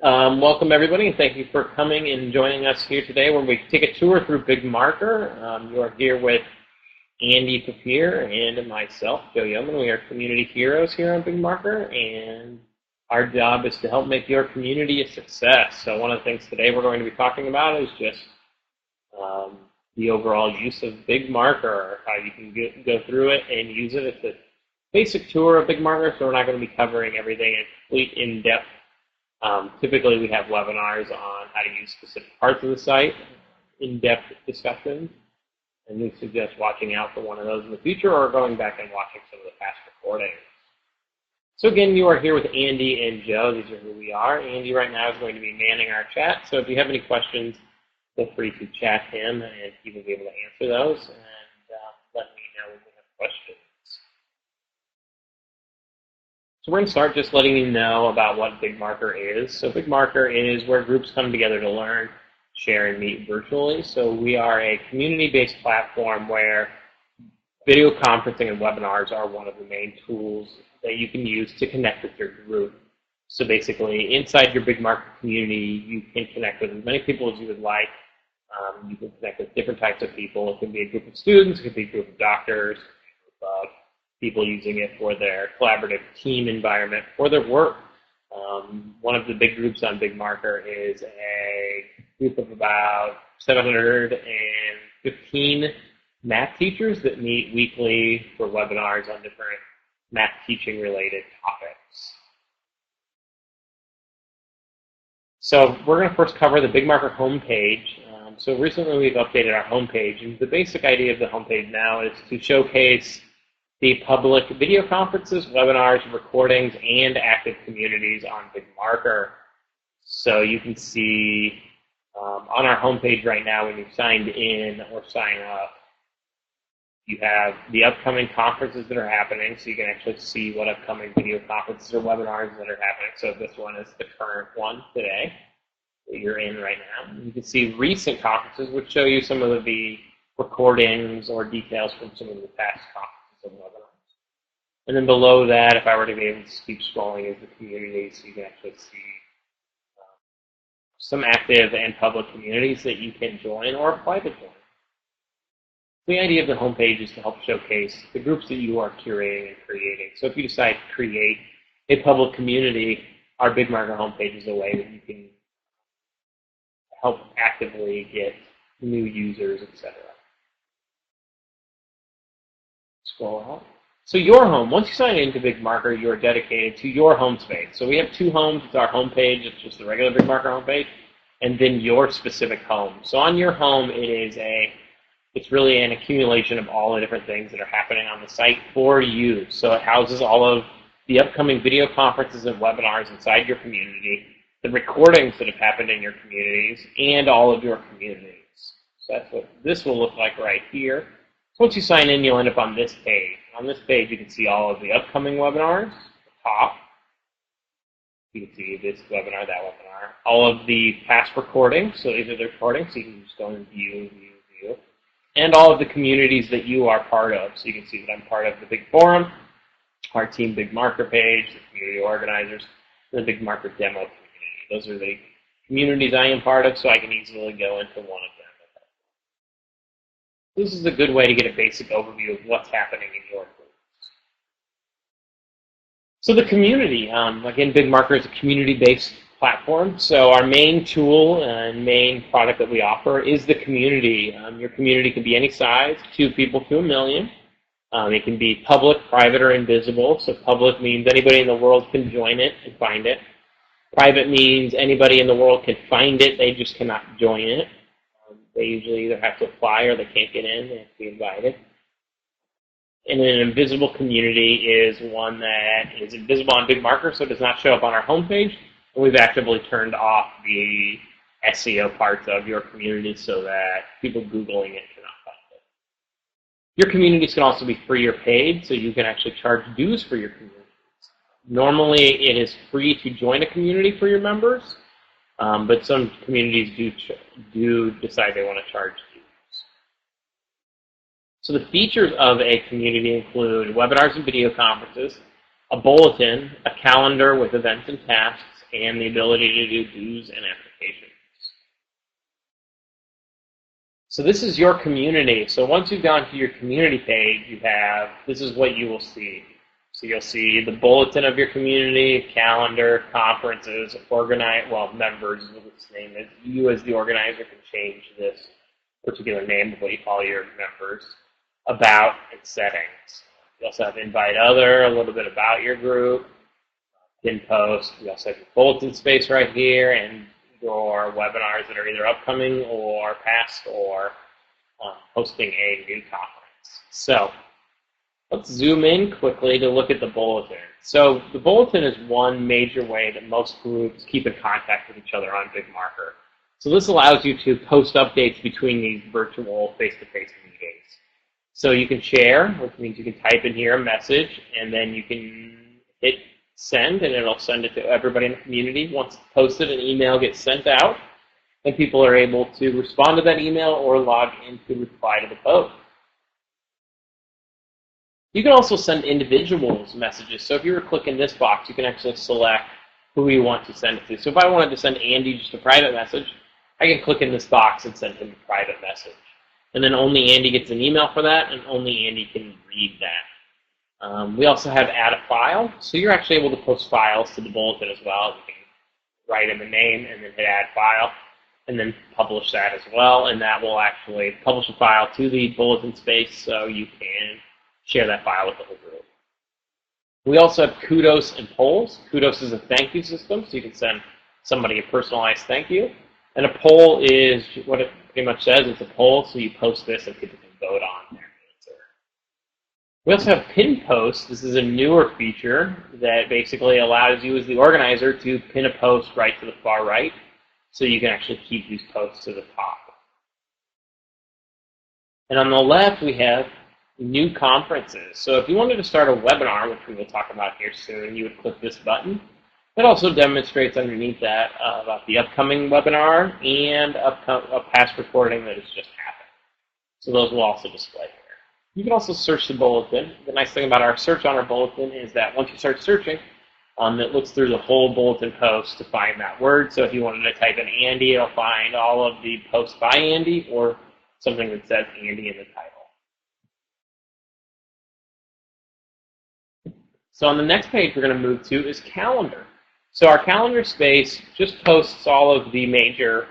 Welcome everybody, and thank you for coming and joining us here today where we take a tour through BigMarker. You are here with Andy Papier and myself, Joe Yeoman. We are community heroes here on BigMarker, and our job is to help make your community a success. So one of the things today we're going to be talking about is just the overall use of BigMarker, how you can go through it and use it. It's a basic tour of BigMarker, so we're not going to be covering everything in complete in-depth. Typically, we have webinars on how to use specific parts of the site, in-depth discussions, and we suggest watching out for one of those in the future or going back and watching some of the past recordings. So again, you are here with Andy and Joe. These are who we are. Andy right now is going to be manning our chat, so if you have any questions, feel free to chat him, and he will be able to answer those, and let me know when we have questions. So we're going to start just letting you know about what BigMarker is. So BigMarker is where groups come together to learn, share, and meet virtually. So we are a community-based platform where video conferencing and webinars are one of the main tools that you can use to connect with your group. So basically, inside your BigMarker community, you can connect with as many people as you would like. You can connect with different types of people. It can be a group of students, it could be a group of doctors, a group of people using it for their collaborative team environment, for their work. One of the big groups on BigMarker is a group of about 715 math teachers that meet weekly for webinars on different math teaching related topics. So we're going to first cover the BigMarker homepage. So recently we've updated our homepage, and the basic idea of the homepage now is to showcase the public video conferences, webinars, recordings, and active communities on BigMarker. So you can see on our homepage right now when you've signed in or sign up, you have the upcoming conferences that are happening, so you can actually see what upcoming video conferences or webinars that are happening. So this one is the current one today that you're in right now. You can see recent conferences, which show you some of the recordings or details from some of the past conferences and webinars. And then below that, if I were to be able to keep scrolling, is the community, so you can actually see some active and public communities that you can join or apply to join. The idea of the homepage is to help showcase the groups that you are curating and creating. So if you decide to create a public community, our BigMarker homepage is a way that you can help actively get new users, etc. Scroll out. So your home, once you sign into BigMarker, you are dedicated to your home space. So we have two homes. It's our homepage, it's just the regular BigMarker homepage, and then your specific home. So on your home, it's really an accumulation of all the different things that are happening on the site for you. So it houses all of the upcoming video conferences and webinars inside your community, the recordings that have happened in your communities, and all of your communities. So that's what this will look like right here. So once you sign in, you'll end up on this page. On this page, you can see all of the upcoming webinars at the top. You can see this webinar, that webinar. All of the past recordings, so these are the recordings, so you can just go and view. And all of the communities that you are part of. So you can see that I'm part of the Big Forum, our Team BigMarker page, the community organizers, and the BigMarker demo community. Those are the communities I am part of, so I can easily go into one of them. This is a good way to get a basic overview of what's happening in your group. So the community, again, BigMarker is a community-based platform. So our main tool and main product that we offer is the community. Your community can be any size, 2 people to 1 million. It can be public, private, or invisible. So public means anybody in the world can join it and find it. Private means anybody in the world can find it, they just cannot join it. They usually either have to apply or they can't get in, they have to be invited. And an invisible community is one that is invisible on BigMarker, so it does not show up on our homepage. And we've actively turned off the SEO parts of your community so that people Googling it cannot find it. Your communities can also be free or paid, so you can actually charge dues for your communities. Normally, it is free to join a community for your members, but some communities do decide they want to charge dues. So the features of a community include webinars and video conferences, a bulletin, a calendar with events and tasks, and the ability to do dues and applications. So this is your community. So once you've gone to your community page, this is what you will see. So you'll see the bulletin of your community, calendar, conferences, members is what its name is. You as the organizer can change this particular name of what you call your members, about, and settings. You also have invite other, a little bit about your group, pin post. We also have your bulletin space right here, and your webinars that are either upcoming or past, or hosting a new conference. So let's zoom in quickly to look at the bulletin. So the bulletin is one major way that most groups keep in contact with each other on BigMarker. So this allows you to post updates between these virtual face-to-face meetings. So you can share, which means you can type in here a message, and then you can hit send, and it'll send it to everybody in the community. Once it's posted, an email gets sent out, and people are able to respond to that email or log in to reply to the post. You can also send individuals messages. So if you were clicking this box, you can actually select who you want to send it to. So if I wanted to send Andy just a private message, I can click in this box and send him a private message. And then only Andy gets an email for that, and only Andy can read that. We also have add a file. So you're actually able to post files to the bulletin as well. You can write in the name and then hit add file, and then publish that as well. And that will actually publish a file to the bulletin space, so you can share that file with the whole group. We also have kudos and polls. Kudos is a thank you system, so you can send somebody a personalized thank you. And a poll is what it pretty much says. It's a poll, so you post this and people can vote on their answer. We also have pin posts. This is a newer feature that basically allows you as the organizer to pin a post right to the far right, so you can actually keep these posts to the top. And on the left, we have new conferences. So if you wanted to start a webinar, which we will talk about here soon, you would click this button. It also demonstrates underneath that about the upcoming webinar and a past recording that has just happened. So those will also display here. You can also search the bulletin. The nice thing about our search on our bulletin is that once you start searching, it looks through the whole bulletin post to find that word. So if you wanted to type in Andy, it'll find all of the posts by Andy or something that says Andy in the title. So on the next page we're going to move to is calendar. So our calendar space just posts all of the major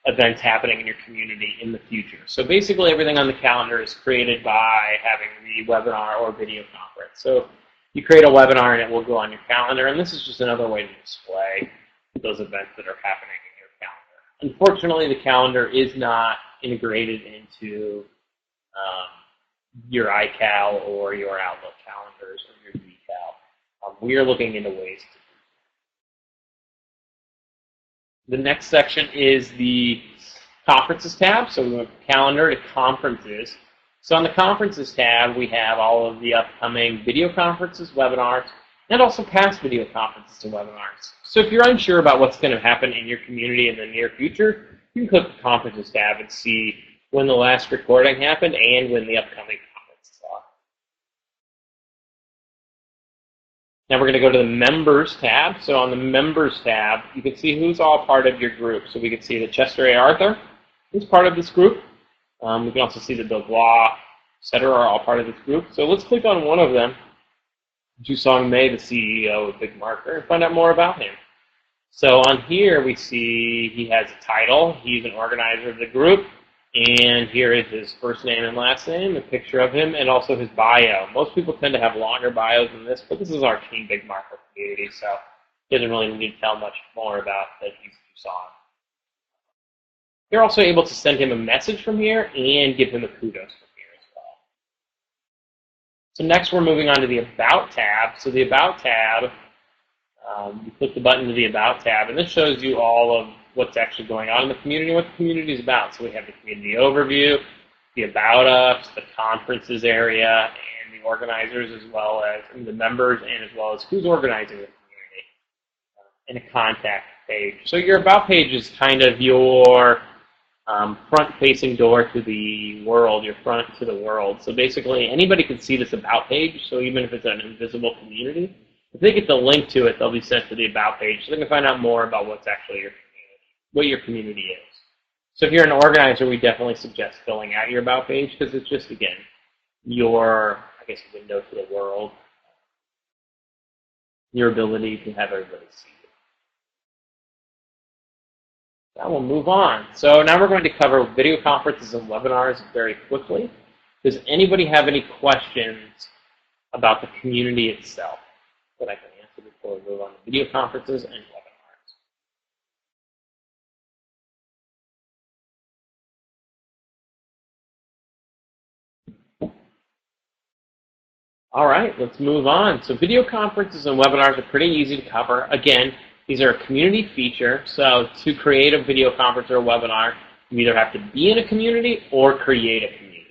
events happening in your community in the future. So basically everything on the calendar is created by having the webinar or video conference. So you create a webinar and it will go on your calendar, and this is just another way to display those events that are happening in your calendar. Unfortunately, the calendar is not integrated into your iCal or your Outlook calendars or your VCal. We are looking into ways to. The next section is the conferences tab. So we went from calendar to conferences. So on the conferences tab, we have all of the upcoming video conferences, webinars, and also past video conferences and webinars. So if you're unsure about what's going to happen in your community in the near future, you can click the conferences tab and see when the last recording happened and when the upcoming conferences are. Now we're going to go to the Members tab. So on the Members tab, you can see who's all part of your group. So we can see that Chester A. Arthur is part of this group. We can also see that Bill Blah, etc. are all part of this group. So let's click on one of them, Jusong May, the CEO of BigMarker, and find out more about him. So on here we see he has a title. He's an organizer of the group. And here is his first name and last name, a picture of him, and also his bio. Most people tend to have longer bios than this, but this is our Team BigMarker community, so he doesn't really need to tell much more about that he's Jusong. You're also able to send him a message from here and give him a kudos from here as well. So next we're moving on to the About tab. So the About tab, you click the button to the About tab, and this shows you all of what's actually going on in the community, what the community is about. So we have the community overview, the About Us, the conferences area, and the organizers, as well as the members, and as well as who's organizing the community, and a contact page. So your About page is kind of your front-facing door to the world, your front to the world. So basically, anybody can see this About page. So even if it's an invisible community, If they get the link to it, they'll be sent to the About page, so they can find out more about what's actually your community, what your community is. So if you're an organizer, we definitely suggest filling out your About page because it's just, again, your, I guess, window to the world, your ability to have everybody see it. Now we'll move on. So now we're going to cover video conferences and webinars very quickly. Does anybody have any questions about the community itself that I can answer before we move on to video conferences and webinars? All right, let's move on. So video conferences and webinars are pretty easy to cover. Again, these are a community feature. So to create a video conference or a webinar, you either have to be in a community or create a community.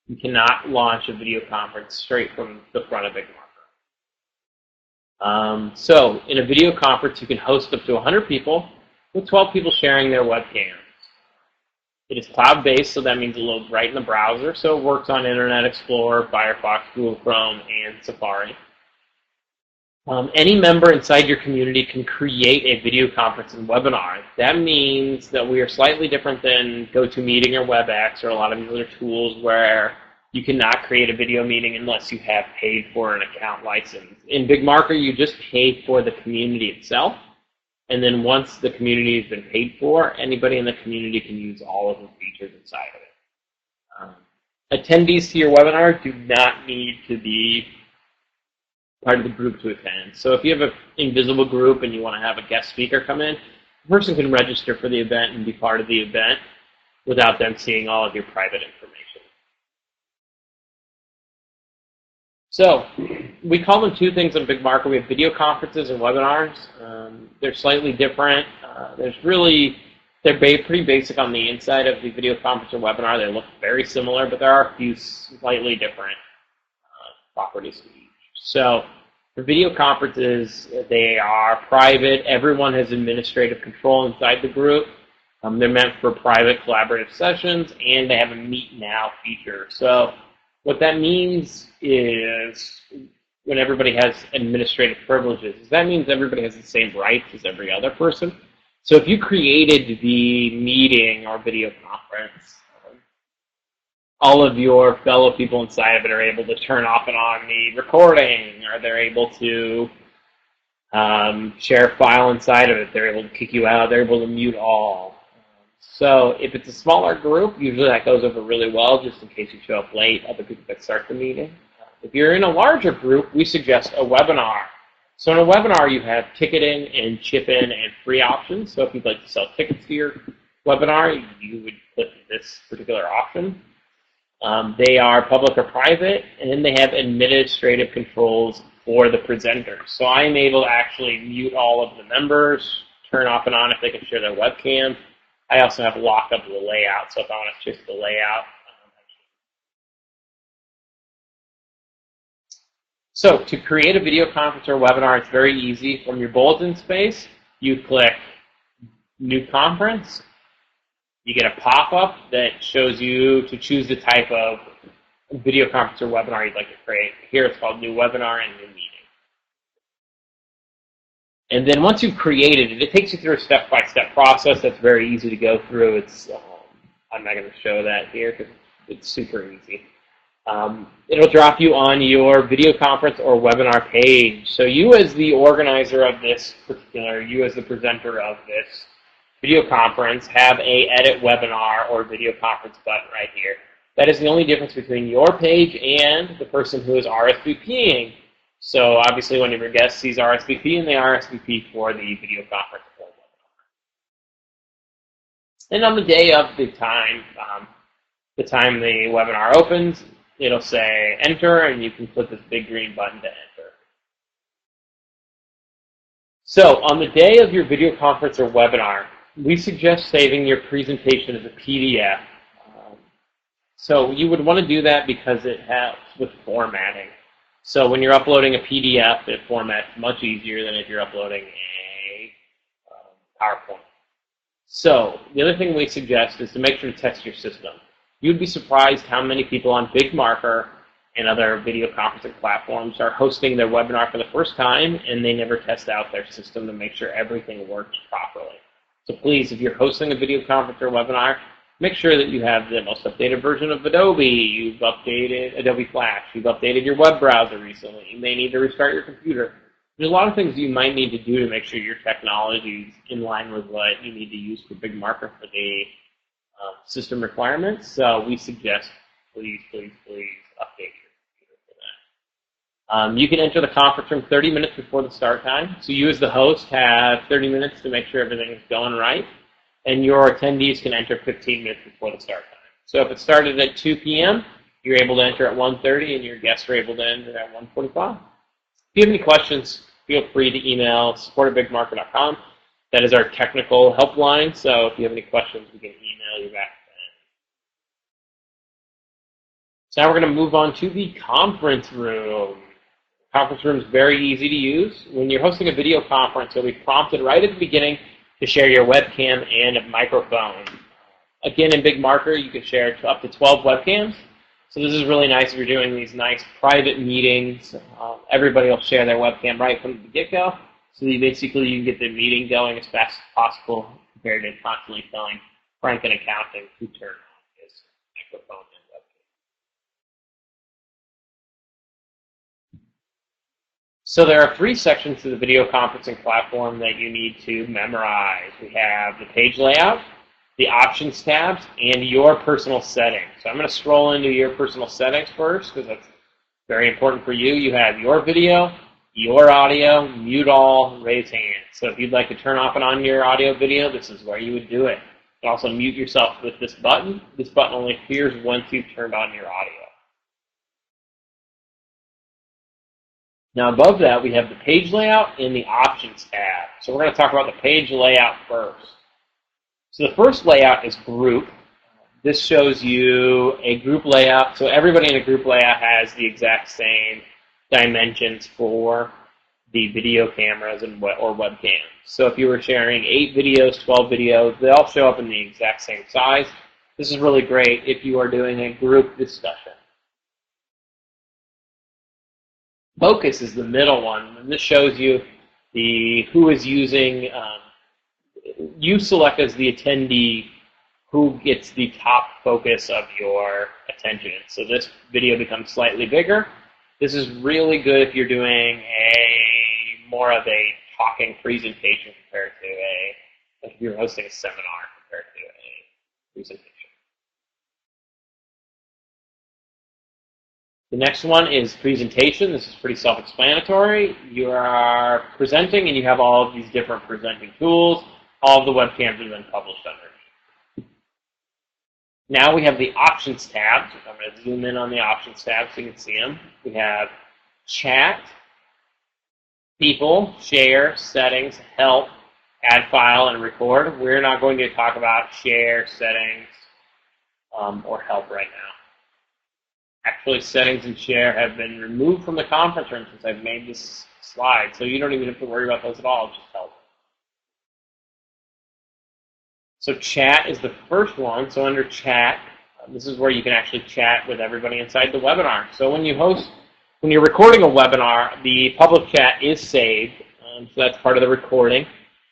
You cannot launch a video conference straight from the front of BigMarker. So in a video conference, you can host up to 100 people with 12 people sharing their webcams. It is cloud-based, so that means it loads right in the browser. So it works on Internet Explorer, Firefox, Google Chrome, and Safari. Any member inside your community can create a video conference and webinar. That means that we are slightly different than GoToMeeting or WebEx or a lot of these other tools where you cannot create a video meeting unless you have paid for an account license. In BigMarker, you just pay for the community itself. And then once the community has been paid for, anybody in the community can use all of the features inside of it. Attendees to your webinar do not need to be part of the group to attend. So if you have an invisible group and you want to have a guest speaker come in, the person can register for the event and be part of the event without them seeing all of your private information. So we call them two things on BigMarker. We have video conferences and webinars. They're slightly different. They're pretty basic on the inside of the video conference or webinar. They look very similar, but there are a few slightly different properties to each. So for video conferences, they are private. Everyone has administrative control inside the group. They're meant for private collaborative sessions, and they have a Meet Now feature. So what that means is when everybody has administrative privileges, that means everybody has the same rights as every other person. So if you created the meeting or video conference, all of your fellow people inside of it are able to turn off and on the recording, or they're able to share a file inside of it. They're able to kick you out. They're able to mute all. So if it's a smaller group, usually that goes over really well, just in case you show up late, other people that start the meeting. If you're in a larger group, we suggest a webinar. So in a webinar, you have ticketing and chip-in and free options. So if you'd like to sell tickets to your webinar, you would click this particular option. They are public or private, and they have administrative controls for the presenters. So I'm able to actually mute all of the members, turn off and on if they can share their webcam. I also have lockup of the layout, so if I want to change the layout. So to create a video conference or webinar, it's very easy. From your bulletin space, you click New Conference. You get a pop-up that shows you to choose the type of video conference or webinar you'd like to create. Here it's called New Webinar and New Meeting. And then once you've created it, it takes you through a step-by-step process that's very easy to go through. I'm not going to show that here because it's super easy. It'll drop you on your video conference or webinar page. So you as the organizer of this you as the presenter of this video conference have a edit webinar or video conference button right here. That is the only difference between your page and the person who is RSVPing. So obviously one of your guests sees RSVP and they RSVP for the video conference or webinar. And on the day of the time the webinar opens, it'll say enter, and you can click this big green button to enter. So on the day of your video conference or webinar, we suggest saving your presentation as a PDF. So you would want to do that because it helps with formatting. So when you're uploading a PDF, it formats much easier than if you're uploading a PowerPoint. So the other thing we suggest is to make sure to test your system. You'd be surprised how many people on BigMarker and other video conferencing platforms are hosting their webinar for the first time, and they never test out their system to make sure everything works properly. So please, if you're hosting a video conference or webinar, make sure that you have the most updated version of Adobe. You've updated Adobe Flash. You've updated your web browser recently. You may need to restart your computer. There's a lot of things you might need to do to make sure your technology is in line with what you need to use for BigMarker for the system requirements. So we suggest, please, please, please update your computer for that. You can enter the conference room 30 minutes before the start time. So you as the host have 30 minutes to make sure everything is going right. And your attendees can enter 15 minutes before the start time. So if it started at 2 p.m., you're able to enter at 1:30, and your guests are able to enter at 1:45. If you have any questions, feel free to email support@bigmarker.com. That is our technical helpline, so if you have any questions, we can email you back then. So now we're going to move on to the conference room. The conference room is very easy to use. When you're hosting a video conference, you'll be prompted right at the beginning to share your webcam and a microphone. Again, in BigMarker, you can share up to 12 webcams. So this is really nice if you're doing these nice private meetings. Everybody will share their webcam right from the get-go. So you basically you can get the meeting going as fast as possible compared to constantly telling Frank in accounting who turned on his microphone and webcam. So there are 3 sections to the video conferencing platform that you need to memorize. We have the page layout, the options tabs, and your personal settings. So I'm going to scroll into your personal settings first because that's very important for you. You have your video, your audio, mute all, raise hand. So if you'd like to turn off and on your audio video, this is where you would do it. You can also mute yourself with this button. This button only appears once you've turned on your audio. Now above that, we have the page layout and the options tab. So we're going to talk about the page layout first. So the first layout is group. This shows you a group layout. So everybody in a group layout has the exact same dimensions for the video cameras and or webcams. So if you were sharing 8 videos, 12 videos, they all show up in the exact same size. This is really great if you are doing a group discussion. Focus is the middle one, and this shows you who is using. You select as the attendee who gets the top focus of your attention. So this video becomes slightly bigger. This is really good if you're doing more of a talking presentation compared to if you're hosting a seminar compared to a presentation. The next one is presentation. This is pretty self-explanatory. You are presenting and you have all of these different presenting tools. All of the webcams have been published underneath. Now we have the options tab. I'm going to zoom in on the options tab so you can see them. We have chat, people, share, settings, help, add file, and record. We're not going to talk about share, settings, or help right now. Actually, settings and share have been removed from the conference room since I've made this slide, so you don't even have to worry about those at all, just help. So chat is the first one. So under chat, this is where you can actually chat with everybody inside the webinar. So when you're recording a webinar, the public chat is saved, so that's part of the recording.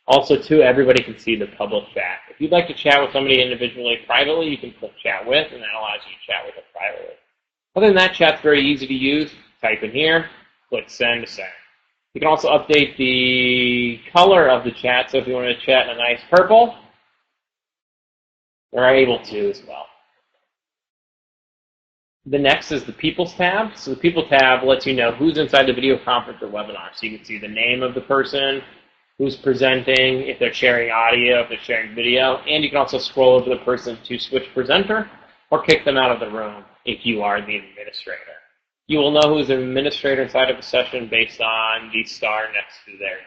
Also, too, everybody can see the public chat. If you'd like to chat with somebody individually, privately, you can click chat with, and that allows you to chat with them privately. Other than that, chat's very easy to use. Type in here, click send to send. You can also update the color of the chat, so if you want to chat in a nice purple, you're able to as well. The next is the People's tab. So the People tab lets you know who's inside the video conference or webinar. So you can see the name of the person, who's presenting, if they're sharing audio, if they're sharing video, and you can also scroll over the person to switch presenter or kick them out of the room if you are the administrator. You will know who's an administrator inside of a session based on the star next to their name.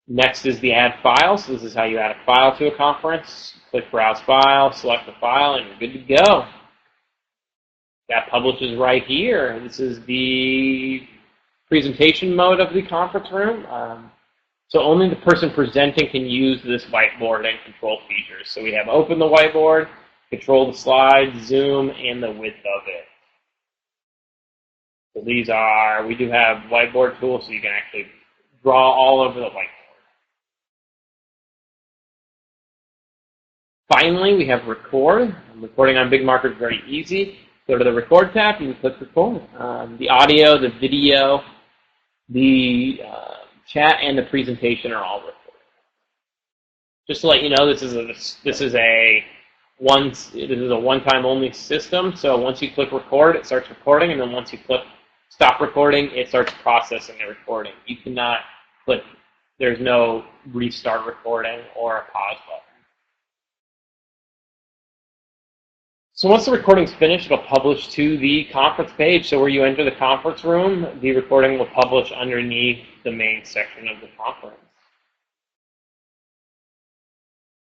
Next is the add file. So this is how you add a file to a conference. Click browse file, select the file, and you're good to go. That publishes right here. This is the presentation mode of the conference room. So only the person presenting can use this whiteboard and control features. So we have open the whiteboard, control the slide, zoom, and the width of it. So these are, we do have whiteboard tools, so you can actually draw all over the whiteboard. Finally, we have record. Recording on BigMarker is very easy. Go to the record tab and you click record. The audio, the video, the chat, and the presentation are all recorded. Just to let you know, this is a one-time only system. So once you click record, it starts recording, and then once you click stop recording, it starts processing the recording. You cannot click. There's no restart recording or a pause button. So once the recording's finished, it'll publish to the conference page. So where you enter the conference room, the recording will publish underneath the main section of the conference.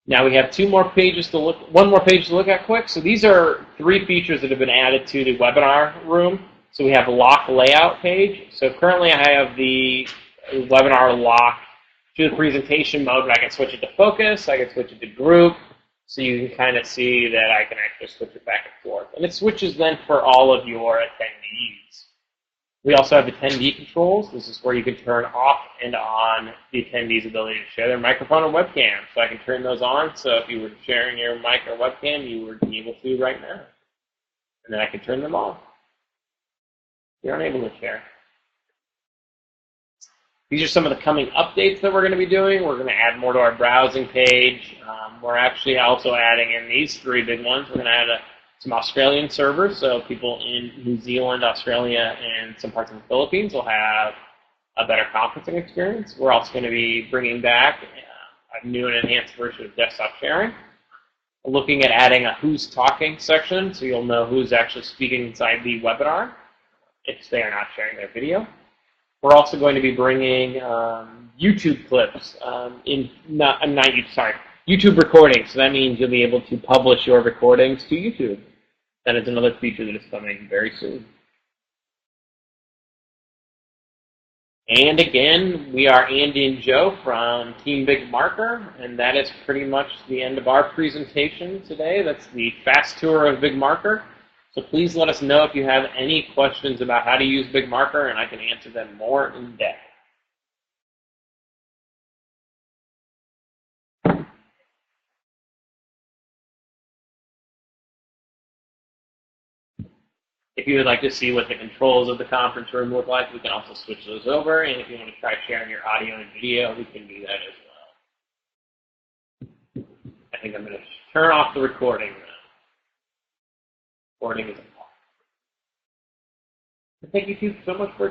Now we have one more page to look at quick. So these are 3 features that have been added to the webinar room. So we have a lock layout page. So currently I have the webinar locked to the presentation mode, but I can switch it to focus, I can switch it to group. So you can kind of see that I can actually switch it back and forth. And it switches then for all of your attendees. We also have attendee controls. This is where you can turn off and on the attendee's ability to share their microphone or webcam. So I can turn those on. So if you were sharing your mic or webcam, you would be able to right now. And then I can turn them off. You're unable to share. These are some of the coming updates that we're going to be doing. We're going to add more to our browsing page. We're actually also adding in these 3 big ones. We're going to add some Australian servers, so people in New Zealand, Australia, and some parts of the Philippines will have a better conferencing experience. We're also going to be bringing back a new and enhanced version of desktop sharing. We're looking at adding a who's talking section, so you'll know who's actually speaking inside the webinar if they are not sharing their video. We're also going to be bringing YouTube clips YouTube recordings. So that means you'll be able to publish your recordings to YouTube. That is another feature that is coming very soon. And again, we are Andy and Joe from Team BigMarker, and that is pretty much the end of our presentation today. That's the fast tour of BigMarker. So please let us know if you have any questions about how to use BigMarker, and I can answer them more in depth. If you would like to see what the controls of the conference room look like, we can also switch those over. And if you want to try sharing your audio and video, we can do that as well. I think I'm going to turn off the recording now. Recording is off. Thank you so much for